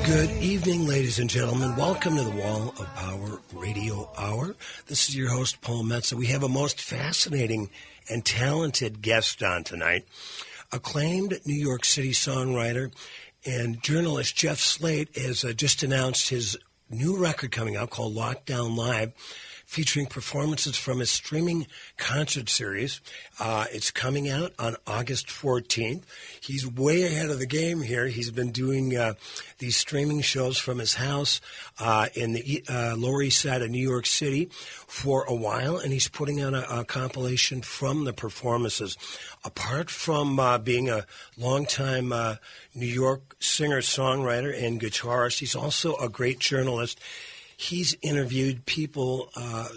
Good evening, ladies and gentlemen. Welcome to the Wall of Power Radio Hour. This is your host, Paul Metza. We have a most fascinating and talented guest on tonight. Acclaimed New York City songwriter and journalist Jeff Slate has just announced his new record coming out called Lockdown Live, featuring performances from his streaming concert series. It's coming out on August 14th. He's way ahead of the game here. He's been doing these streaming shows from his house in the Lower East Side of New York City for a while, and he's putting out a compilation from the performances. Apart from being a longtime New York singer-songwriter and guitarist, he's also a great journalist. He's interviewed people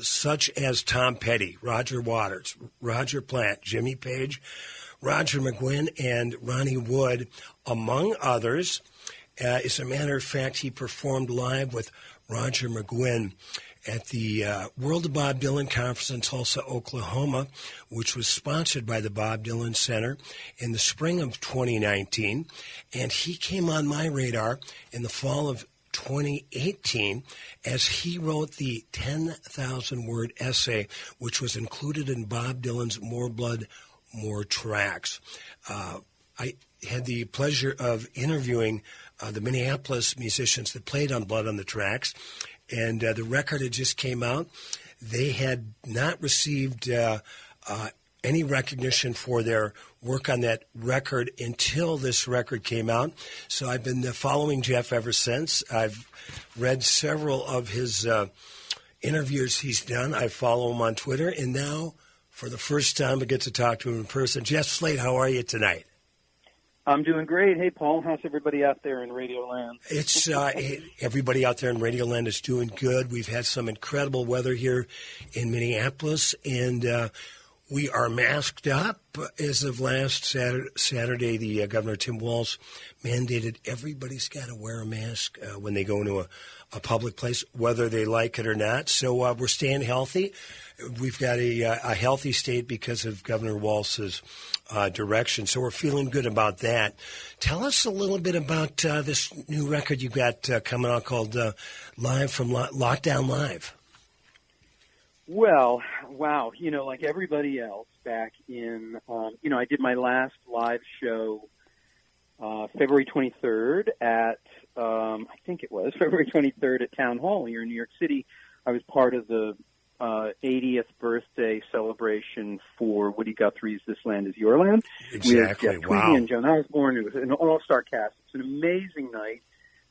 such as Tom Petty, Roger Waters, Roger Plant, Jimmy Page, Roger McGuinn, and Ronnie Wood, among others. As a matter of fact, he performed live with Roger McGuinn at the World of Bob Dylan Conference in Tulsa, Oklahoma, which was sponsored by the Bob Dylan Center in the spring of 2019. And he came on my radar in the fall of 2018 as he wrote the 10,000-word essay, which was included in Bob Dylan's More Blood, More Tracks. I had the pleasure of interviewing the Minneapolis musicians that played on Blood on the Tracks, and the record had just came out. They had not received any recognition for their work on that record until this record came out. So I've been following Jeff ever since. I've read several of his interviews he's done. I follow him on Twitter. And now, for the first time, I get to talk to him in person. Jeff Slate, how are you tonight? I'm doing great. Hey, Paul, how's everybody out there in Radio Land? It's everybody out there in Radio Land is doing good. We've had some incredible weather here in Minneapolis, and we are masked up. As of last Saturday, the Governor Tim Walz mandated everybody's got to wear a mask when they go into a public place, whether they like it or not. So we're staying healthy. We've got a healthy state because of Governor Walz's direction. So we're feeling good about that. Tell us a little bit about this new record you got coming out called Live from Lockdown Live. Well, wow. Like everybody else back in, I did my last live show February 23rd at, I think it was February 23rd at Town Hall here in New York City. I was part of the 80th birthday celebration for Woody Guthrie's This Land Is Your Land. Exactly, with Jeff wow. Tweedy and Joan Osborne. It was an all-star cast. It's an amazing night.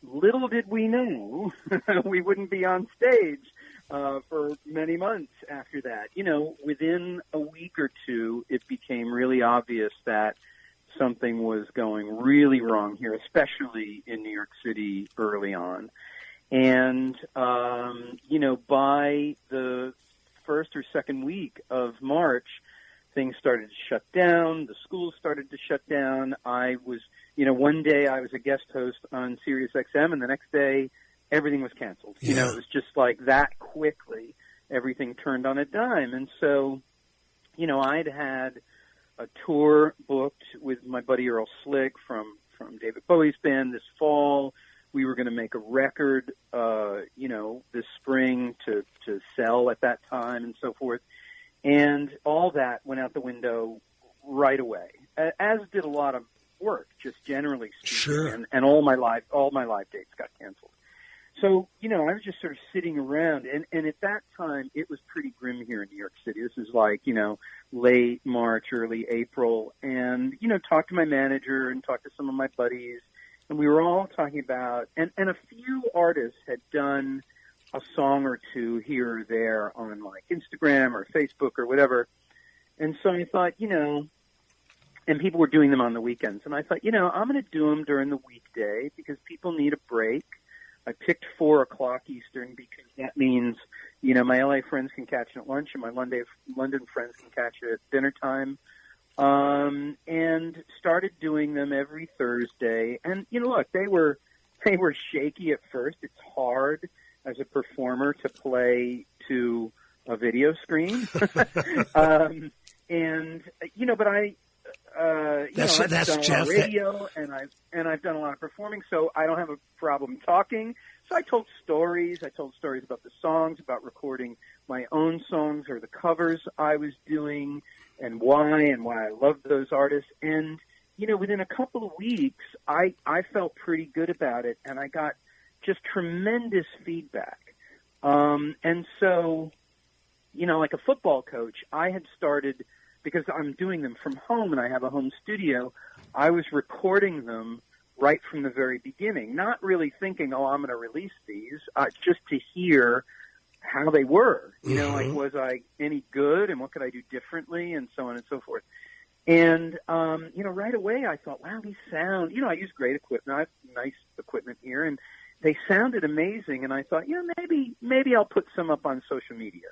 Little did we know we wouldn't be on stage for many months after that. Within a week or two, it became really obvious that something was going really wrong here, especially in New York City early on. And, by the first or second week of March, things started to shut down. The schools started to shut down. I was, one day I was a guest host on Sirius XM, and the next day everything was canceled. Yeah. It was just like that quickly. Everything turned on a dime. And so, I'd had a tour booked with my buddy Earl Slick from David Bowie's band this fall. We were going to make a record, this spring to sell at that time and so forth. And all that went out the window right away, as did a lot of work, just generally speaking. Sure. And all my live dates got canceled. So, I was just sort of sitting around, and at that time, it was pretty grim here in New York City. This is like, late March, early April, and, talked to my manager and talked to some of my buddies, and we were all talking about, and a few artists had done a song or two here or there on, like, Instagram or Facebook or whatever, and so I thought, and people were doing them on the weekends, and I thought, I'm going to do them during the weekday because people need a break. I picked 4 o'clock Eastern because that means, my LA friends can catch it at lunch and my London friends can catch it at dinner time. And started doing them every Thursday. And, look, they were shaky at first. It's hard as a performer to play to a video screen. But That's I've done a Jeff. lot of radio, and I've done a lot of performing, so I don't have a problem talking. So I told stories. I told stories about the songs, about recording my own songs or the covers I was doing, and why I loved those artists. And within a couple of weeks, I felt pretty good about it, and I got just tremendous feedback. And so, like a football coach, I had started, because I'm doing them from home and I have a home studio, I was recording them right from the very beginning, not really thinking, I'm going to release these, just to hear how they were. Like, was I any good, and what could I do differently, and so on and so forth. And, right away I thought, wow, these sound, I use great equipment. I have nice equipment here, and they sounded amazing. And I thought, maybe I'll put some up on social media.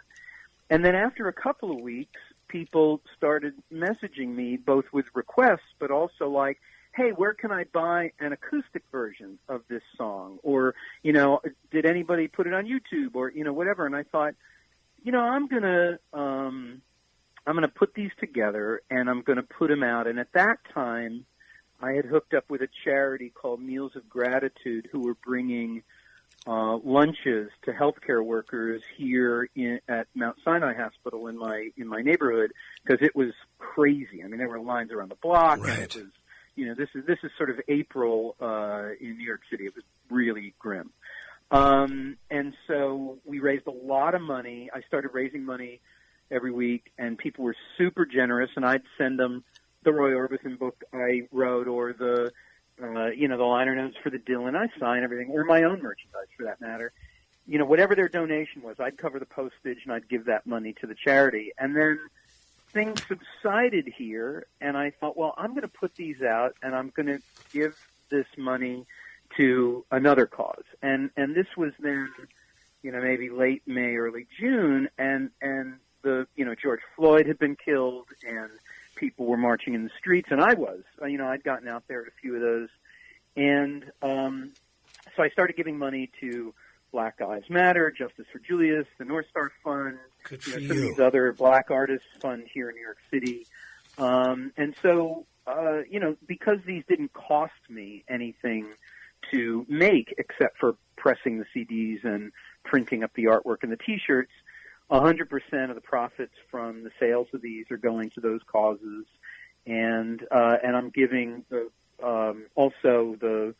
And then after a couple of weeks, people started messaging me both with requests, but also like, hey, where can I buy an acoustic version of this song? Or, did anybody put it on YouTube, or, whatever. And I thought, I'm going to put these together, and I'm going to put them out. And at that time, I had hooked up with a charity called Meals of Gratitude, who were bringing lunches to healthcare workers here at Mount Sinai Hospital in my neighborhood, because it was crazy. I mean, there were lines around the block, right. And it was, this is sort of April in New York City. It was really grim. And so we raised a lot of money. I started raising money every week, and people were super generous, and I'd send them the Roy Orbison book I wrote, or the liner notes for the Dylan I sign, everything, or my own merchandise for that matter. Whatever their donation was, I'd cover the postage and I'd give that money to the charity. And then things subsided here, and I thought, well, I'm going to put these out, and I'm going to give this money to another cause. And this was then, maybe late May, early June, and the George Floyd had been killed, and people were marching in the streets, and I was. I'd gotten out there at a few of those. And so I started giving money to Black Lives Matter, Justice for Julius, the North Star Fund, some of these other Black Artists Fund here in New York City. And so, because these didn't cost me anything to make except for pressing the CDs and printing up the artwork and the T-shirts, 100% of the profits from the sales of these are going to those causes, and I'm giving also the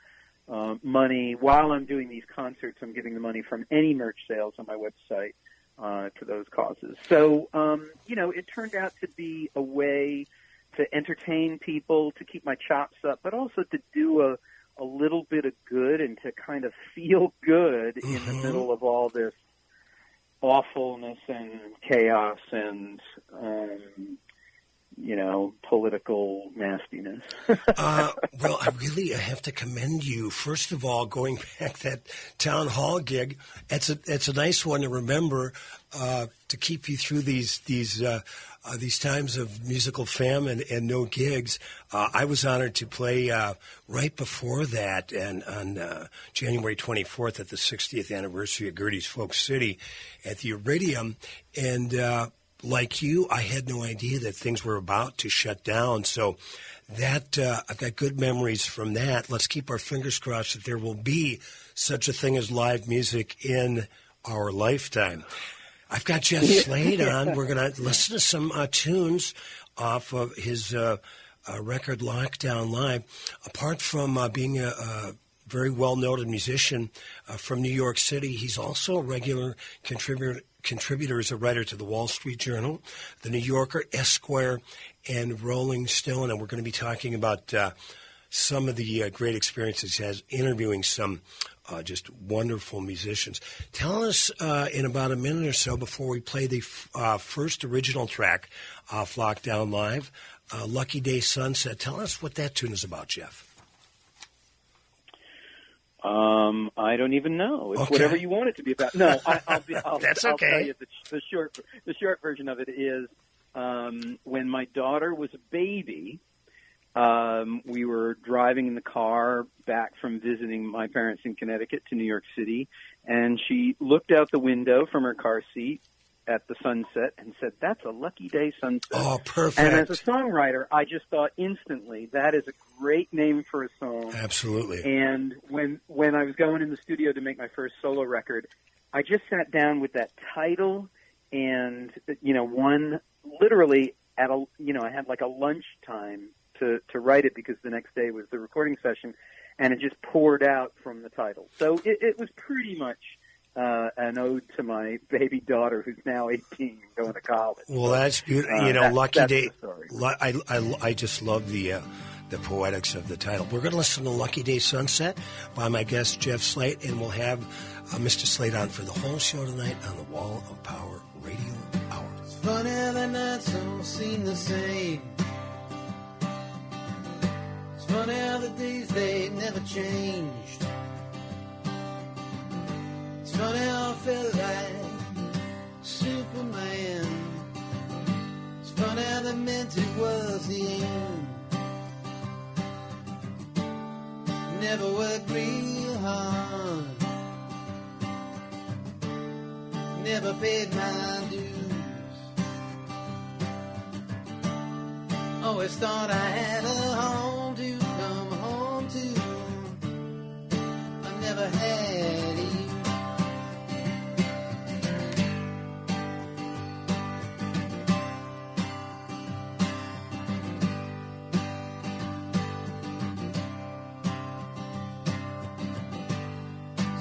money while I'm doing these concerts. I'm giving the money from any merch sales on my website to those causes. So it turned out to be a way to entertain people, to keep my chops up, but also to do a little bit of good and to kind of feel good in the middle of all this awfulness and chaos and, political nastiness. Well, I have to commend you. First of all, going back that town hall gig, it's a nice one to remember, to keep you through these times of musical famine and no gigs. I was honored to play right before that, and on January 24th at the 60th anniversary of Gertie's Folk City at the Iridium. And like you, I had no idea that things were about to shut down. So that I've got good memories from that. Let's keep our fingers crossed that there will be such a thing as live music in our lifetime. I've got Jeff Slate on. We're going to listen to some tunes off of his record Lockdown Live. Apart from being a very well-noted musician from New York City, he's also a regular contributor as a writer to the Wall Street Journal, the New Yorker, Esquire, and Rolling Stone. And we're going to be talking about some of the great experiences he has interviewing some just wonderful musicians. Tell us in about a minute or so before we play the first original track off Lockdown Live, Lucky Day Sunset. Tell us what that tune is about, Jeff. I don't even know. It's whatever you want it to be about. No, That's I'll okay. tell you the short version of it is when my daughter was a baby. We were driving in the car back from visiting my parents in Connecticut to New York City, and she looked out the window from her car seat at the sunset and said, "That's a lucky day sunset." Oh, perfect. And as a songwriter, I just thought instantly, that is a great name for a song. Absolutely. And when I was going in the studio to make my first solo record, I just sat down with that title and, literally at I had like a lunchtime to write it because the next day was the recording session, and it just poured out from the title. So it was pretty much an ode to my baby daughter, who's now 18 and going to college. Well, that's beautiful. Lucky Day. I just love the poetics of the title. We're going to listen to Lucky Day Sunset by my guest, Jeff Slate, and we'll have Mr. Slate on for the whole show tonight on the Wall of Power Radio Hour. It's funny how the nights don't seem the same. It's funny how the days, they never changed. It's funny how I felt like Superman. It's funny how they meant it was the end. Never worked real hard. Never paid my dues. Always thought I had a home to come home to. I never had you.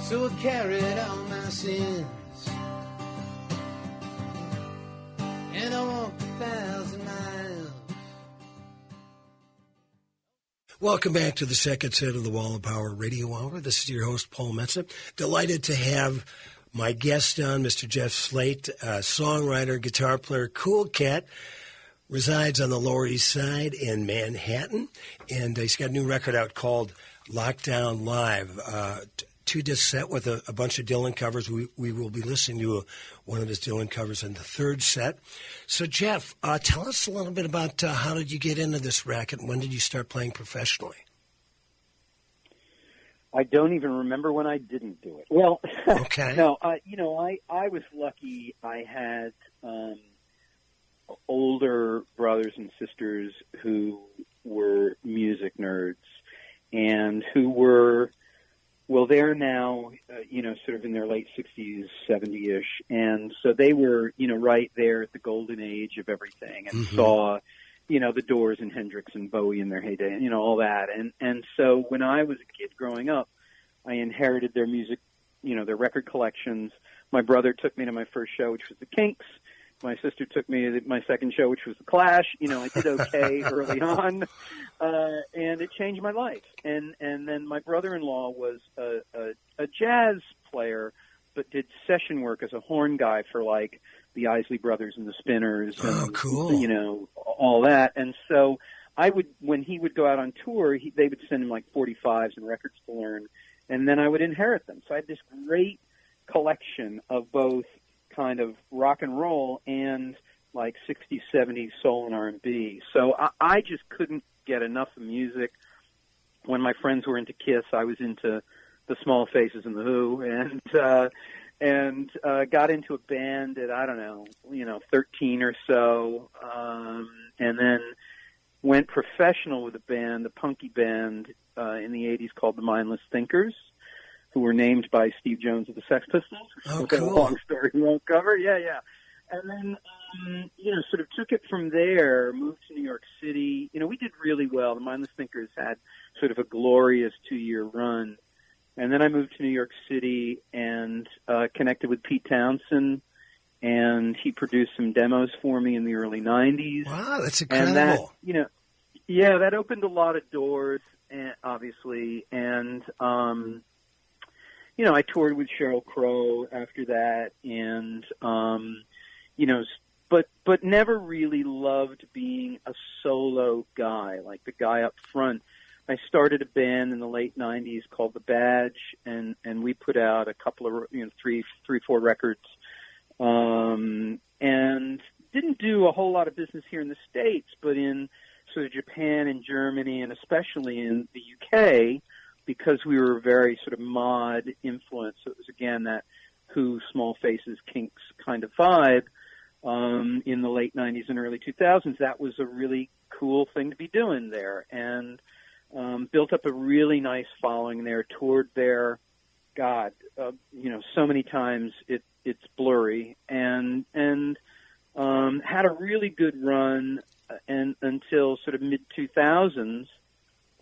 So I carried all my sins, and I walked 1,000 miles. Welcome back to the second set of the Wall of Power Radio Hour. This is your host, Paul Metza. Delighted to have my guest on, Mr. Jeff Slate, songwriter, guitar player, cool cat, resides on the Lower East Side in Manhattan, and he's got a new record out called Lockdown Live. Two-disc set with a bunch of Dylan covers. We will be listening to one of his Dylan covers in the third set. So, Jeff, tell us a little bit about how did you get into this racket, and when did you start playing professionally? I don't even remember when I didn't do it. Well, okay. No, I was lucky. I had older brothers and sisters who were music nerds and who were, well, they're now, sort of in their late 60s, 70-ish. And so they were, right there at the golden age of everything and saw, the Doors and Hendrix and Bowie in their heyday and, all that. And so when I was a kid growing up, I inherited their music, their record collections. My brother took me to my first show, which was the Kinks. My sister took me to my second show, which was the Clash. I did okay early on, and it changed my life. And then my brother-in-law was a jazz player, but did session work as a horn guy for like the Isley Brothers and the Spinners, and, cool. All that. And so when he would go out on tour, they would send him like 45s and records to learn, and then I would inherit them. So I had this great collection of both kind of rock and roll and like 60s, 70s soul and R&B. So I just couldn't get enough of music. When my friends were into Kiss, I was into the Small Faces and the Who, and got into a band at, 13 or so, and then went professional with a band, a punky band in the 80s called the Mindless Thinkers, who were named by Steve Jones of the Sex Pistols. Oh, cool. A long story we won't cover. Yeah. And then, sort of took it from there, moved to New York City. We did really well. The Mindless Thinkers had sort of a glorious 2-year run. And then I moved to New York City and connected with Pete Townsend, and he produced some demos for me in the early 90s. Wow, that's incredible. And that, that opened a lot of doors, obviously. And, I toured with Sheryl Crow after that, and, but never really loved being a solo guy, like the guy up front. I started a band in the late 90s called The Badge, and we put out a couple of, 4 records, and didn't do a whole lot of business here in the States, but in sort of Japan and Germany, and especially in the UK, because we were very sort of mod influenced. So it was, again, that Who, Small Faces, Kinks kind of vibe. in the late 90s and early 2000s, that was a really cool thing to be doing there, and built up a really nice following there, toured there. God, so many times it's blurry, and had a really good run, and until sort of mid 2000s.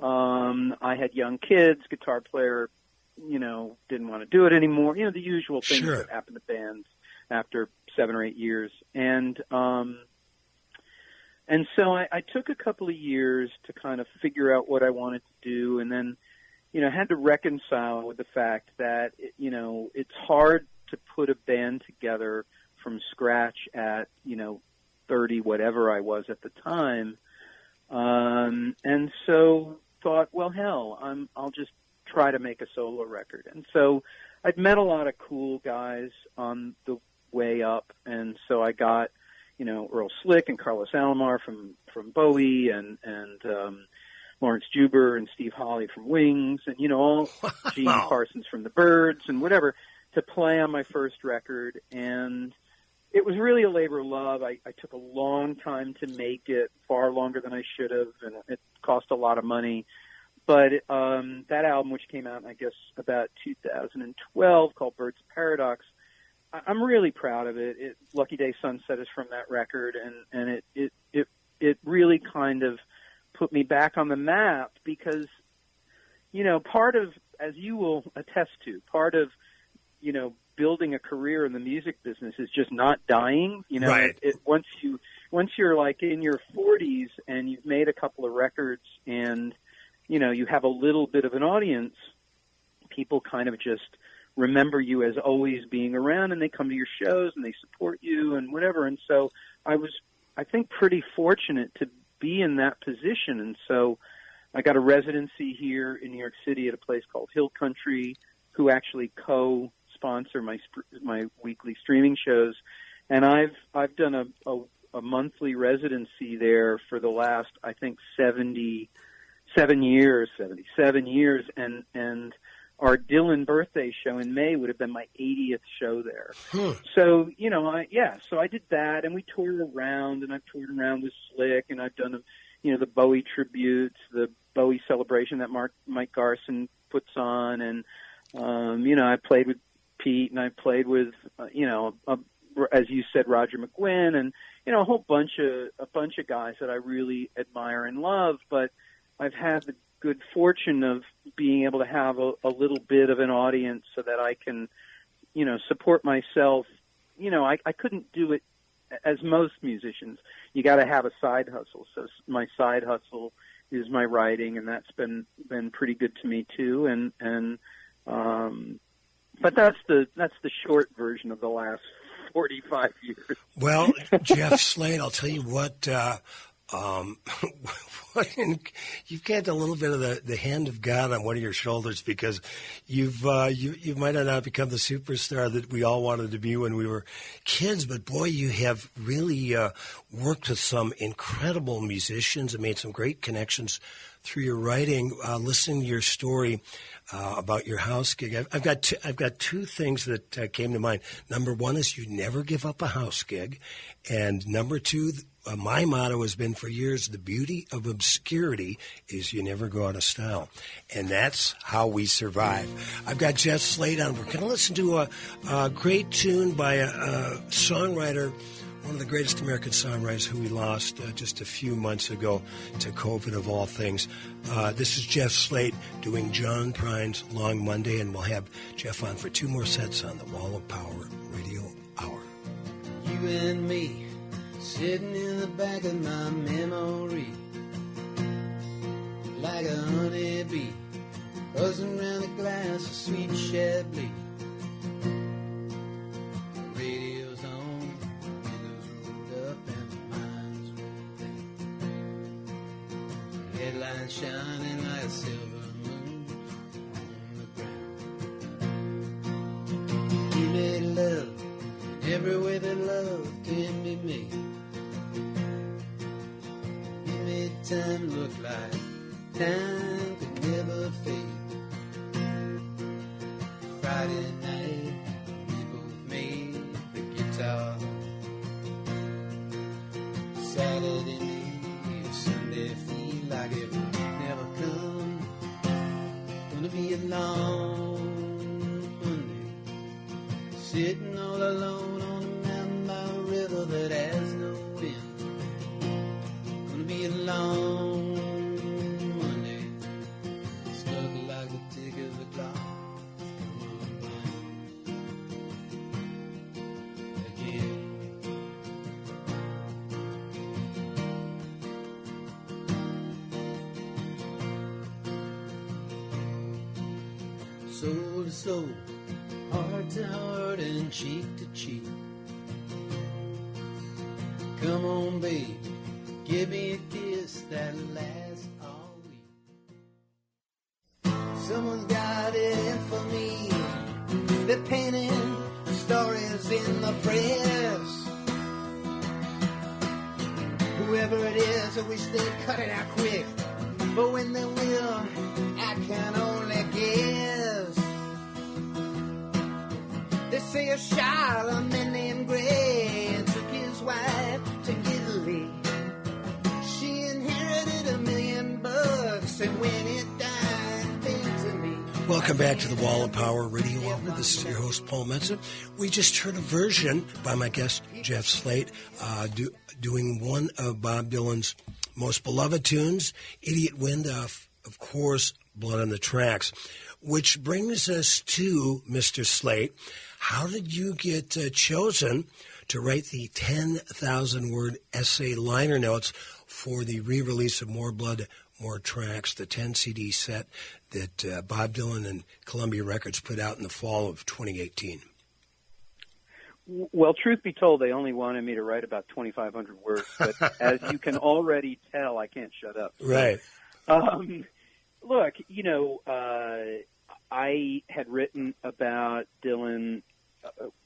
I had young kids, guitar player, didn't want to do it anymore. The usual things Sure. that happen to bands after 7 or 8 years, and so I took a couple of years to kind of figure out what I wanted to do, and then had to reconcile with the fact that it's hard to put a band together from scratch at 30 whatever I was at the time, and so thought, well, hell, I'll just try to make a solo record. And so I'd met a lot of cool guys on the way up, and so I got Earl Slick and Carlos Alomar from Bowie, and Lawrence Juber and Steve Hawley from Wings, and all Gene Parsons from the Byrds and whatever, to play on my first record. And it was really a labor of love. I took a long time to make it, far longer than I should have, and it cost a lot of money. But that album, which came out, I guess, about 2012, called Birds of Paradox, I'm really proud of it. Lucky Day Sunset is from that record, and it really kind of put me back on the map, because part of, as you will attest to, part of building a career in the music business is just not dying. Right. Once you're like in your 40s and you've made a couple of records and you have a little bit of an audience, people kind of just remember you as always being around, and they come to your shows and they support you and whatever. And so I was, I think, pretty fortunate to be in that position. And so I got a residency here in New York City at a place called Hill Country, who actually co-sponsor my weekly streaming shows. And I've done a monthly residency there for the last, I think, 77 years, and our Dylan birthday show in May would have been my 80th show there. So, so I did that, and we toured around, and I've toured around with Slick, and I've done, the Bowie tributes, the Bowie celebration that Mike Garson puts on, and, I played with Pete, and I played with, as you said, Roger McGuinn, and, a whole bunch of guys that I really admire and love. But I've had the good fortune of being able to have a little bit of an audience so that I can, support myself. I couldn't do it as most musicians. You got to have a side hustle. So my side hustle is my writing, and that's been pretty good to me too. But that's the short version of the last 45 years. Well, Jeff Slate, I'll tell you what, you've got a little bit of the hand of God on one of your shoulders, because you might not become the superstar that we all wanted to be when we were kids, but boy, you have really worked with some incredible musicians and made some great connections through your writing. Listening to your story about your house gig, I've got two things that came to mind. Number one is you never give up a house gig, and number two, my motto has been for years, the beauty of obscurity is you never go out of style. And that's how we survive. I've got Jeff Slate on. We're going to listen to a great tune by a songwriter, one of the greatest American songwriters who we lost just a few months ago to COVID, of all things. This is Jeff Slate doing John Prine's Long Monday, and we'll have Jeff on for two more sets on the Wall of Power Radio Hour. You and me, sitting in the back of my memory, like a honeybee, buzzing around a glass of sweet Chablis. Radio's on, windows rolled up, and my mind's rolled down. Headlines shining like a silver moon on the ground. You made love every way that love can be made. Made time look like time could never fade. Friday night, we both made the guitar. be a long Monday, sitting all alone on a mountain by a river that has no wind. Gonna be a long Monday, stuck like the tick of a clock. Again. Soul to soul, heart to heart, and cheek to cheek. Come on, babe, give me a kiss that'll last all week. Someone's got it in for me. They're painting stories in the press. Whoever it is, I wish they'd cut it out quick. But when they will, I can only guess. They say a Charlemagne named Gray took his wife to Italy. She inherited $1 million, and when it died, came to me. Welcome back to the Wall of Power Radio Hour. This is your host, Paul Metsa. We just heard a version by my guest, Jeff Slate, doing one of Bob Dylan's most beloved tunes, Idiot Wind, of course, Blood on the Tracks. Which brings us to Mr. Slate. How did you get chosen to write the 10,000-word essay liner notes for the re-release of More Blood, More Tracks, the 10-CD set that Bob Dylan and Columbia Records put out in the fall of 2018? Well, truth be told, they only wanted me to write about 2,500 words, but as you can already tell, I can't shut up. Right. Look, I had written about Dylan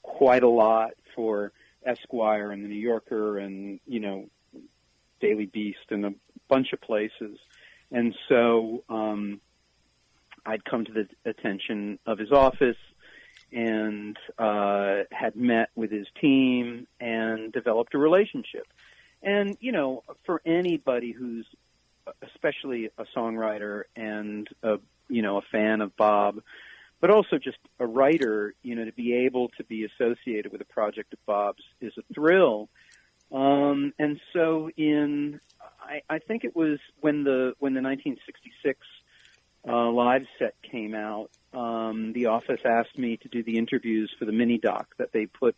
quite a lot for Esquire and the New Yorker and, Daily Beast and a bunch of places. And so I'd come to the attention of his office and had met with his team and developed a relationship. And, for anybody who's especially a songwriter and a fan of Bob, but also just a writer, to be able to be associated with a project of Bob's is a thrill. And so I think it was when the 1966 live set came out, the office asked me to do the interviews for the mini doc that they put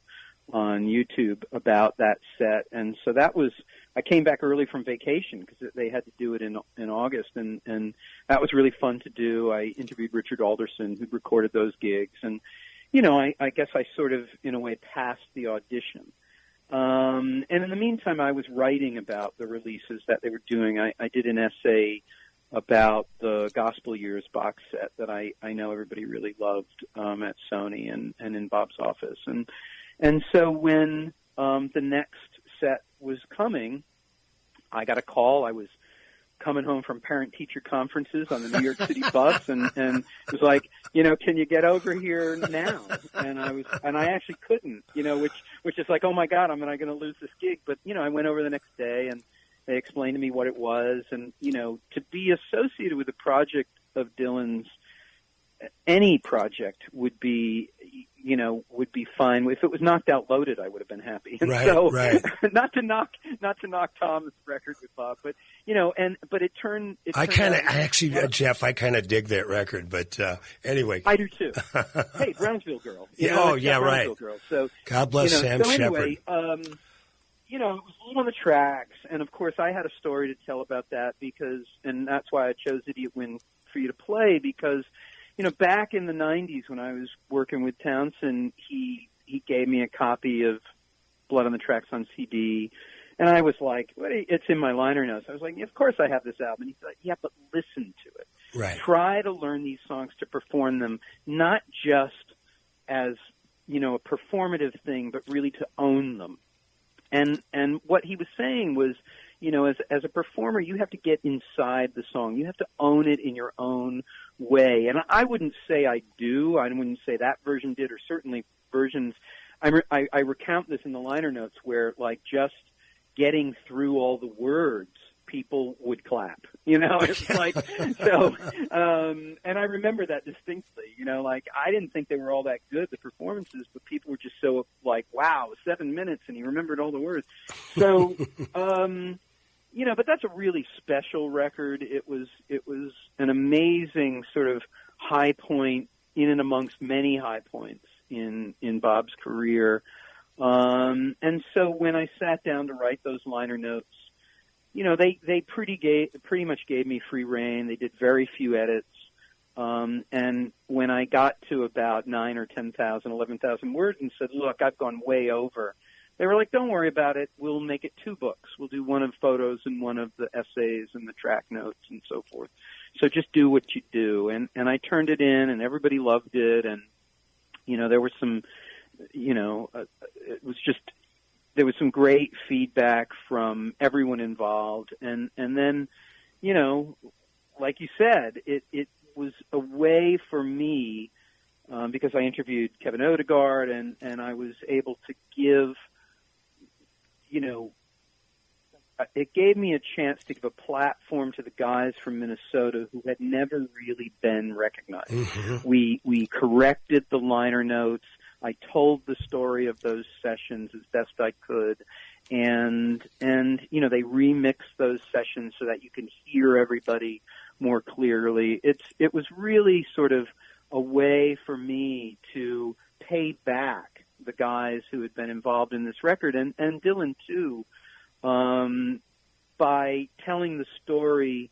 on YouTube about that set. And so I came back early from vacation because they had to do it in August, and that was really fun to do. I interviewed Richard Alderson, who recorded those gigs, and I guess I sort of in a way passed the audition. And in the meantime, I was writing about the releases that they were doing. I did an essay about the Gospel Years box set that I know everybody really loved at Sony and in Bob's office, and so when the next set was coming, I got a call. I was coming home from parent-teacher conferences on the New York City bus, and it was like, can you get over here now? And I actually couldn't, which is like, oh my God, am I going to lose this gig? But I went over the next day, and they explained to me what it was, and to be associated with a project of Dylan's, any project would be fine. If it was Knocked Out Loaded, I would have been happy. And right. not to knock Tom's record with Bob, but but it turned. Jeff, I kind of dig that record, but anyway, I do too. Hey, Brownsville Girl. Right. Girl. So God bless Sam Shepard. Anyway, it was Blood on the Tracks, and of course, I had a story to tell about that and that's why I chose Idiot Wind for you to play because. Back in the 90s when I was working with Townsend, he gave me a copy of Blood on the Tracks on CD, and I was like, it's in my liner notes. I was like, of course I have this album. And he's like, yeah, but listen to it. Right. Try to learn these songs to perform them, not just as, a performative thing, but really to own them. And what he was saying was, as a performer, you have to get inside the song. You have to own it in your own way. And I wouldn't say I do. I wouldn't say that version did, or certainly versions. I recount this in the liner notes where, just getting through all the words people would clap. It's like, so, and I remember that distinctly, like I didn't think they were all that good, the performances, but people were just so like, wow, 7 minutes and he remembered all the words. So, but that's a really special record. It was an amazing sort of high point in and amongst many high points in Bob's career. And so when I sat down to write those liner notes, they pretty much gave me free rein. They did very few edits. And when I got to about 9 or 10,000, 11,000 words and said, look, I've gone way over, they were like, don't worry about it. We'll make it 2 books. We'll do one of photos and one of the essays and the track notes and so forth. So just do what you do. And I turned it in and everybody loved it. And, there was some, there was some great feedback from everyone involved. And then, like you said, it was a way for me, because I interviewed Kevin Odegaard and I was able to give, it gave me a chance to give a platform to the guys from Minnesota who had never really been recognized. Mm-hmm. We corrected the liner notes. I told the story of those sessions as best I could, and they remixed those sessions so that you can hear everybody more clearly. It was really sort of a way for me to pay back the guys who had been involved in this record, and Dylan too, by telling the story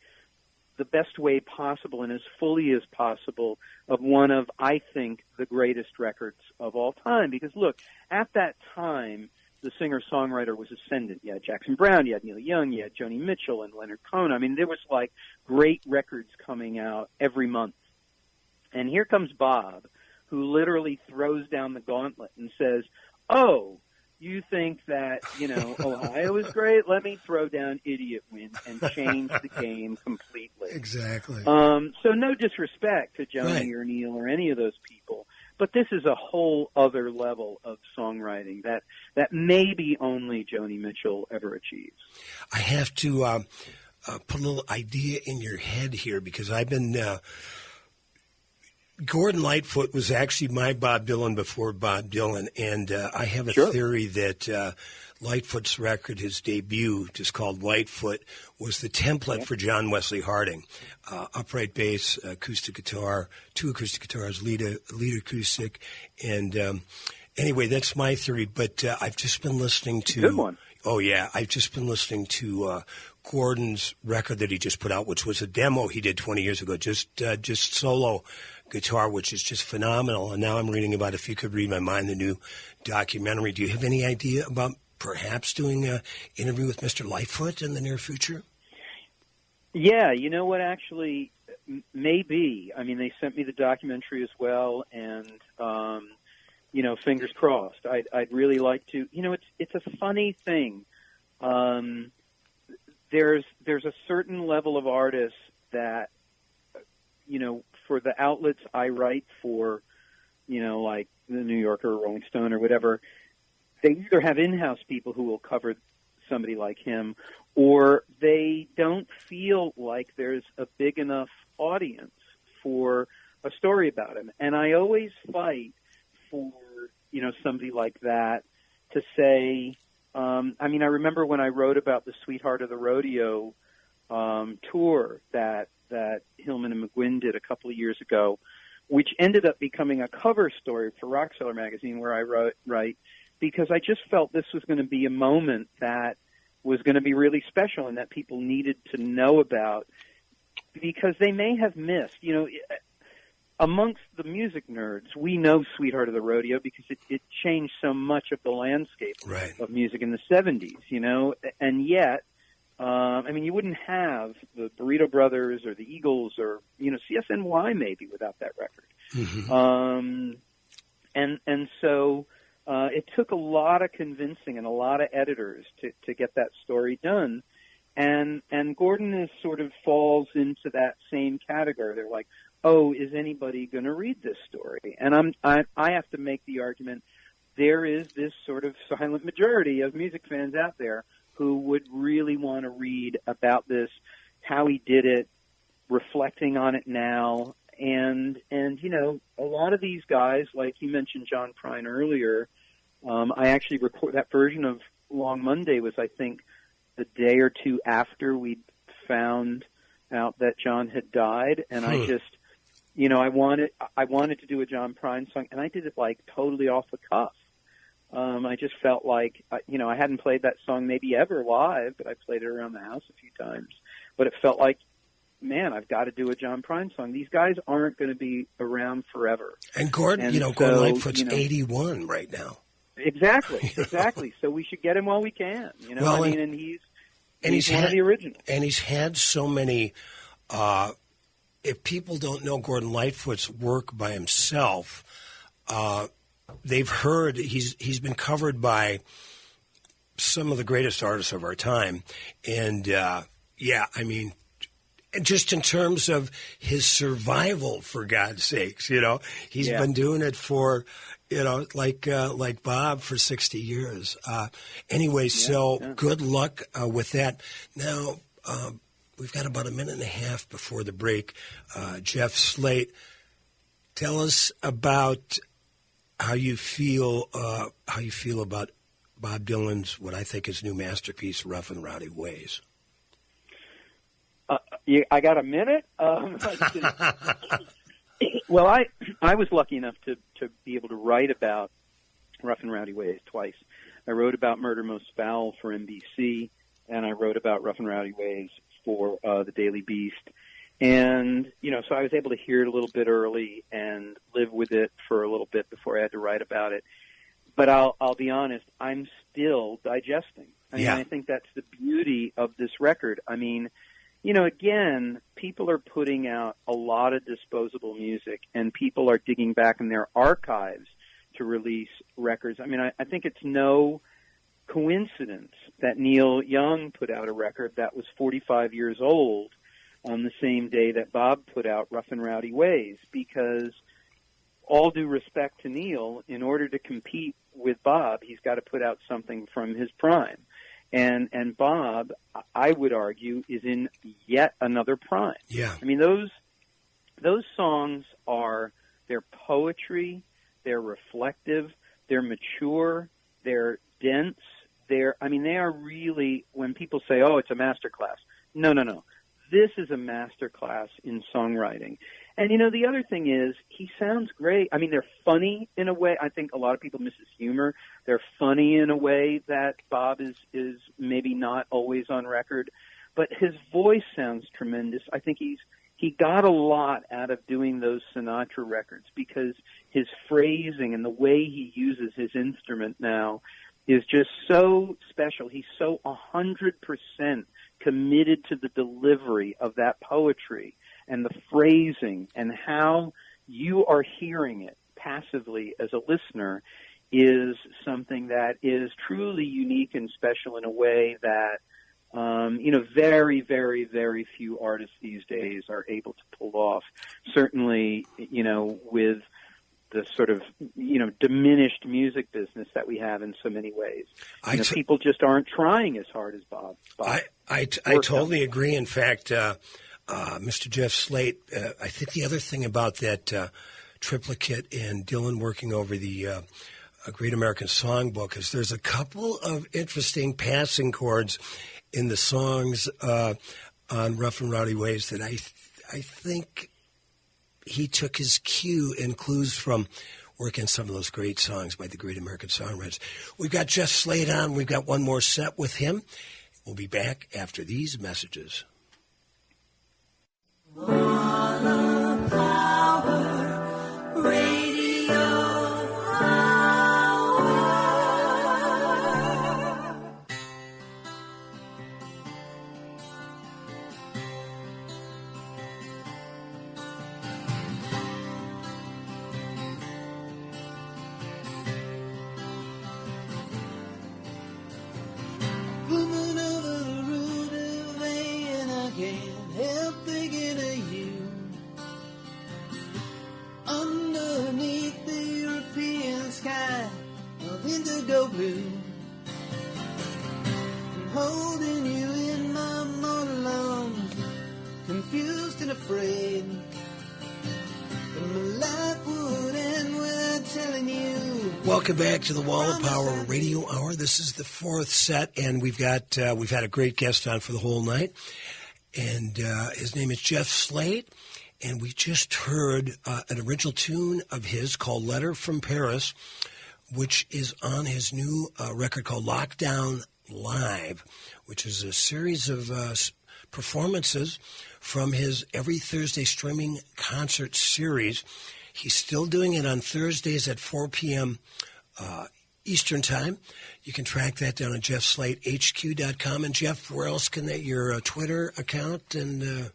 the best way possible and as fully as possible of one of, I think, the greatest records of all time. Because, look, at that time, the singer-songwriter was ascendant. You had Jackson Browne, you had Neil Young, you had Joni Mitchell and Leonard Cohen. I mean, there was, like, great records coming out every month. And here comes Bob, who literally throws down the gauntlet and says, oh, you think that, Ohio is great? Let me throw down Idiot Wind and change the game completely. Exactly. So no disrespect to Joni right. or Neil or any of those people, but this is a whole other level of songwriting that maybe only Joni Mitchell ever achieves. I have to put a little idea in your head here because I've been Gordon Lightfoot was actually my Bob Dylan before Bob Dylan, and I have a theory that Lightfoot's record, his debut, just called Lightfoot, was the template for John Wesley Harding. Upright bass, acoustic guitar, 2 acoustic guitars, lead acoustic, and anyway, that's my theory. But I've just been listening to. Good one. Oh yeah, I've just been listening to Gordon's record that he just put out, which was a demo he did 20 years ago, just solo guitar, which is just phenomenal. And now I'm reading about If You Could Read My Mind, the new documentary. Do you have any idea about perhaps doing an interview with Mr. Lightfoot in the near future? Yeah, you know what, actually, maybe. I mean, they sent me the documentary as well, and, fingers crossed. I'd really like to. It's a funny thing. There's a certain level of artists that, for the outlets I write for, like the New Yorker or Rolling Stone or whatever, they either have in-house people who will cover somebody like him, or they don't feel like there's a big enough audience for a story about him. And I always fight for, somebody like that to say, I remember when I wrote about the Sweetheart of the Rodeo tour that Hillman and McGuinn did a couple of years ago, which ended up becoming a cover story for Rockseller magazine, where I write, because I just felt this was going to be a moment that was going to be really special and that people needed to know about, because they may have missed, amongst the music nerds, we know Sweetheart of the Rodeo because it changed so much of the landscape right. of music in the 70s, and yet, you wouldn't have the Burrito Brothers or the Eagles or, CSNY maybe without that record. Mm-hmm. And so it took a lot of convincing and a lot of editors to get that story done. And Gordon is sort of falls into that same category. They're like, oh, is anybody going to read this story? And I have to make the argument, there is this sort of silent majority of music fans out there who would really want to read about this, how he did it, reflecting on it now. And you know, a lot of these guys, like you mentioned John Prine earlier, I actually record that version of Long Monday was, I think, the day or two after we found out that John had died, and I just, you know, I wanted to do a John Prine song, and I did it like totally off the cuff. I just felt like, you know, I hadn't played that song maybe ever live, but I played it around the house a few times. But it felt like, man, I've got to do a John Prine song. These guys aren't going to be around forever. And Gordon, Gordon Lightfoot's 81 right now. Exactly, exactly. So we should get him while we can. You know, well, and he's one of the originals. And he's had so many. If people don't know Gordon Lightfoot's work by himself, they've heard he's been covered by some of the greatest artists of our time, and yeah, I mean, just in terms of his survival, for God's sakes, you know, he's been doing it for, you know, like Bob for 60 years. Anyway, good luck with that. Now, we've got about a minute and a half before the break. Jeff Slate, tell us about how you feel about Bob Dylan's, what I think is new masterpiece, Rough and Rowdy Ways. I got a minute. Well, I was lucky enough to be able to write about Rough and Rowdy Ways twice. I wrote about Murder Most Foul for NBC, and I wrote about Rough and Rowdy Ways for the Daily Beast. And, you know, so I was able to hear it a little bit early and live with it for a little bit before I had to write about it. But I'll be honest, I'm still digesting. I mean, I think that's the beauty of this record. I mean, you know, again, people are putting out a lot of disposable music, and people are digging back in their archives to release records. I mean, I think it's no coincidence that Neil Young put out a record that was 45 years old on the same day that Bob put out Rough and Rowdy Ways, because all due respect to Neil, in order to compete with Bob, he's got to put out something from his prime. And Bob, I would argue, is in yet another prime. Yeah. I mean, those songs they're poetry, they're reflective, they're mature, they're dense, they are really, when people say, oh, it's a masterclass. No. This is a masterclass in songwriting. And, you know, the other thing is, he sounds great. I mean, they're funny in a way. I think a lot of people miss his humor. They're funny in a way that Bob is maybe not always on record. But his voice sounds tremendous. I think he got a lot out of doing those Sinatra records, because his phrasing and the way he uses his instrument now is just so special. He's so 100% committed to the delivery of that poetry and the phrasing, and how you are hearing it passively as a listener is something that is truly unique and special in a way that, you know, very, very, very few artists these days are able to pull off. Certainly, you know, with the sort of, you know, diminished music business that we have in so many ways. People just aren't trying as hard as Bob. I totally agree. In fact, Mr. Jeff Slate, I think the other thing about that triplicate and Dylan working over the Great American Songbook is there's a couple of interesting passing chords in the songs on Rough and Rowdy Ways that I think he took his cue and clues from working some of those great songs by the Great American Songwriters. We've got Jeff Slate on. We've got one more set with him. We'll be back after these messages. Can't help thinking of you. afraid that my life would end without telling you. Welcome back to the Wall of Power Radio Hour. This is the fourth set, and we've had a great guest on for the whole night, and his name is Jeff Slate, and we just heard an original tune of his called "Letter from Paris," which is on his new record called Lockdown Live, which is a series of performances from his every Thursday streaming concert series. He's still doing it on Thursdays at 4 p.m. Eastern Time. You can track that down at jeffslatehq.com. And Jeff, where else can your Twitter account and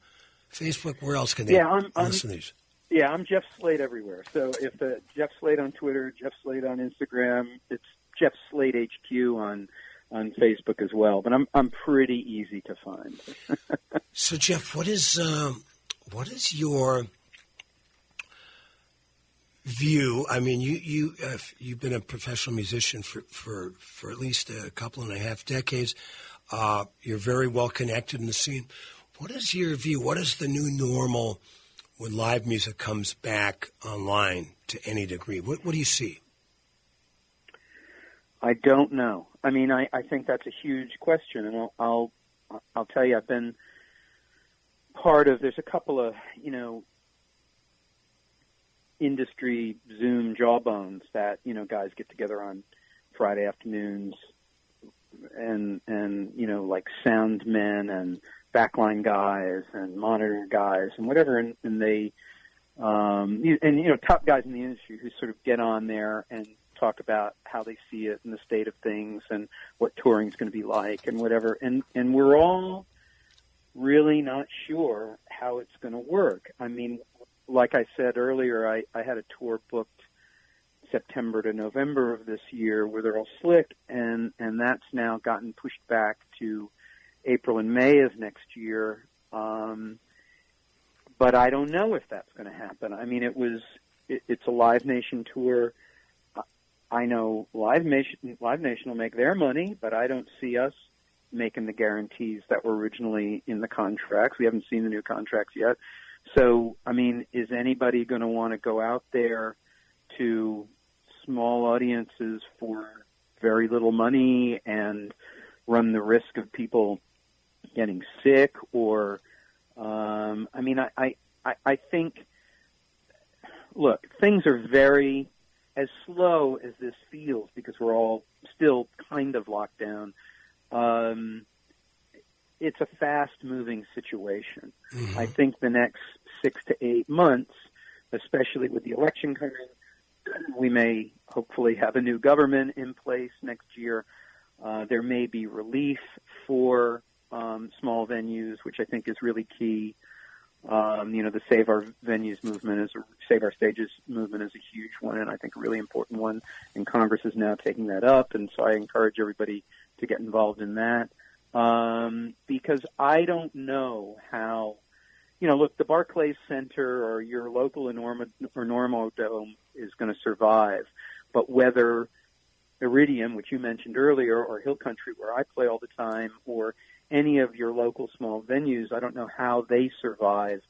Facebook, where else can they listen to these? Yeah, I'm Jeff Slate everywhere. So if Jeff Slate on Twitter, Jeff Slate on Instagram, it's Jeff Slate HQ on Facebook as well. But I'm pretty easy to find. So Jeff, what is your view? I mean, you've been a professional musician for at least a couple and a half decades. You're very well connected in the scene. What is your view? What is the new normal when live music comes back online to any degree? What do you see? I don't know. I mean, I think that's a huge question, and I'll tell you, I've been part of. There's a couple of industry Zoom jawbones that guys get together on Friday afternoons, and like sound men and backline guys and monitor guys and whatever, and they top guys in the industry who sort of get on there and talk about how they see it and the state of things and what touring is going to be like and whatever, and we're all really not sure how it's going to work. I mean, like I said earlier, I had a tour booked September to November of this year where they're all slick, and that's now gotten pushed back to April and May of next year. But I don't know if that's going to happen. I mean, it's a Live Nation tour. I know Live Nation will make their money, but I don't see us making the guarantees that were originally in the contracts. We haven't seen the new contracts yet. So, I mean, is anybody going to want to go out there to small audiences for very little money and run the risk of people getting sick? Or, I mean, I think, look, things are very, as slow as this feels because we're all still kind of locked down, it's a fast-moving situation. Mm-hmm. I think the next 6 to 8 months, especially with the election coming, we may hopefully have a new government in place next year. There may be relief for small venues, which I think is really key. The Save Our Venues movement Save Our Stages movement is a huge one, and I think a really important one. And Congress is now taking that up, and so I encourage everybody to get involved in that. Because I don't know how, look, the Barclays Center or your local Normo Dome is going to survive, but whether Iridium, which you mentioned earlier, or Hill Country, where I play all the time, or any of your local small venues, I don't know how they survive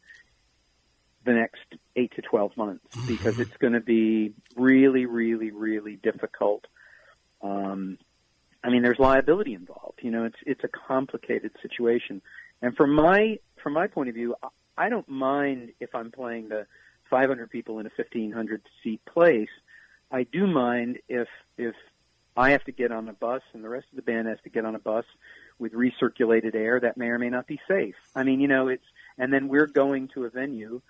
the next 8 to 12 months, because it's going to be really, really, really difficult. I mean, there's liability involved. It's a complicated situation. And from my point of view, I don't mind if I'm playing to 500 people in a 1,500 seat place. I do mind if I have to get on a bus and the rest of the band has to get on a bus with recirculated air that may or may not be safe. I mean, and then we're going to a venue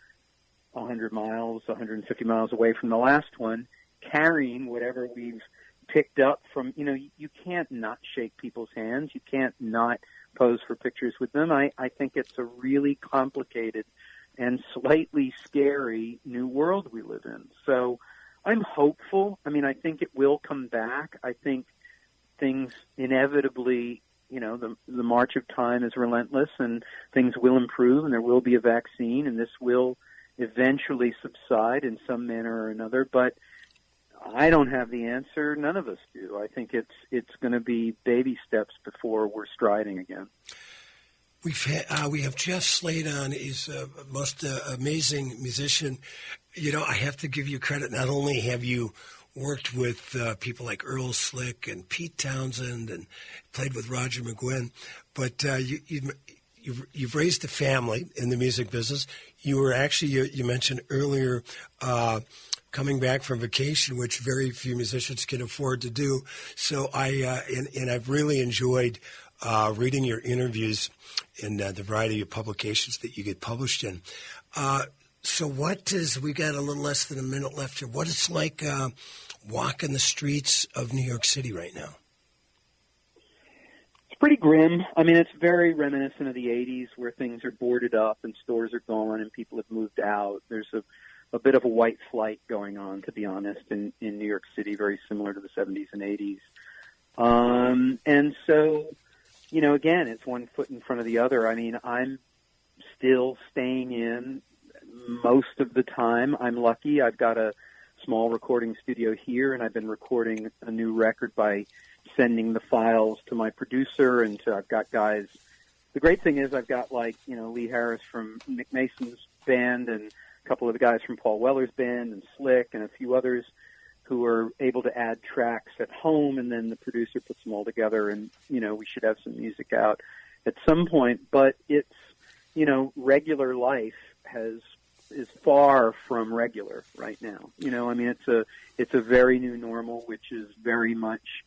100 miles, 150 miles away from the last one, carrying whatever we've picked up from, you can't not shake people's hands. You can't not pose for pictures with them. I think it's a really complicated and slightly scary new world we live in. So I'm hopeful. I mean, I think it will come back. I think things inevitably, the march of time is relentless and things will improve and there will be a vaccine and this will eventually subside in some manner or another. But I don't have the answer. None of us do. I think it's going to be baby steps before we're striding again. We have Jeff Slate on. He's a most amazing musician. You know, I have to give you credit. Not only have you worked with people like Earl Slick and Pete Townsend and played with Roger McGuinn, but you've raised a family in the music business. You were actually, you mentioned earlier, coming back from vacation, which very few musicians can afford to do. So I've really enjoyed reading your interviews in the variety of publications that you get published in. So we got a little less than a minute left here. What it's like walking the streets of New York City right now? It's pretty grim. I mean, it's very reminiscent of the 80s where things are boarded up and stores are gone and people have moved out. There's a bit of a white flight going on, to be honest, in New York City, very similar to the 70s and 80s. And so, you know, again, it's one foot in front of the other. I mean, I'm still staying in most of the time. I'm lucky. I've got a small recording studio here, and I've been recording a new record by sending the files to my producer, and I've got guys. The great thing is I've got, like, you know, Lee Harris from Nick Mason's band and a couple of the guys from Paul Weller's band and Slick and a few others who are able to add tracks at home, and then the producer puts them all together, and, you know, we should have some music out at some point. But it's, you know, regular life is far from regular right now. You know, I mean, it's a very new normal, which is very much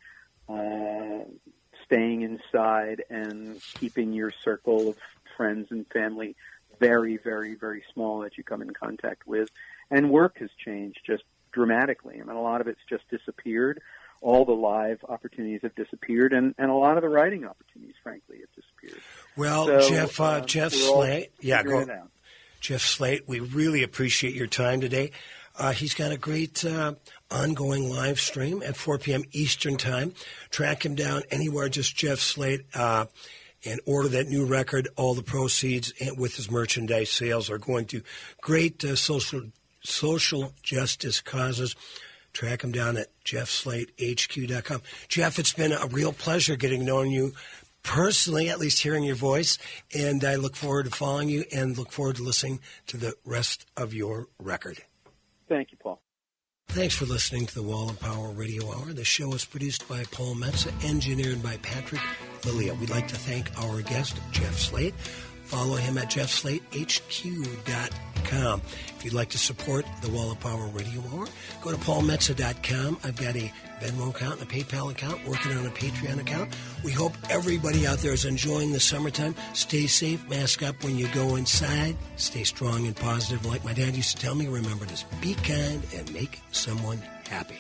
staying inside and keeping your circle of friends and family very, very, very small that you come in contact with. And work has changed just dramatically. I mean, a lot of it's just disappeared. All the live opportunities have disappeared, and a lot of the writing opportunities, frankly, have disappeared. Well, so, Jeff Slate, Jeff Slate, we really appreciate your time today. He's got a great ongoing live stream at 4 p.m. Eastern Time. Track him down anywhere, just Jeff Slate, and order that new record. All the proceeds and with his merchandise sales are going to great social justice causes. Track him down at jeffslatehq.com. Jeff, it's been a real pleasure getting to know you personally, at least hearing your voice, and I look forward to following you and look forward to listening to the rest of your record. Thank you, Paul. Thanks for listening to the Wall of Power Radio Hour. The show is produced by Paul Metza, engineered by Patrick Lilia. We'd like to thank our guest, Jeff Slate. Follow him at jeffslatehq.com. If you'd like to support the Wall of Power Radio Hour, go to paulmetza.com. I've got a Venmo account and a PayPal account, working on a Patreon account. We hope everybody out there is enjoying the summertime. Stay safe, mask up when you go inside. Stay strong and positive. Like my dad used to tell me, remember to be kind and make someone happy.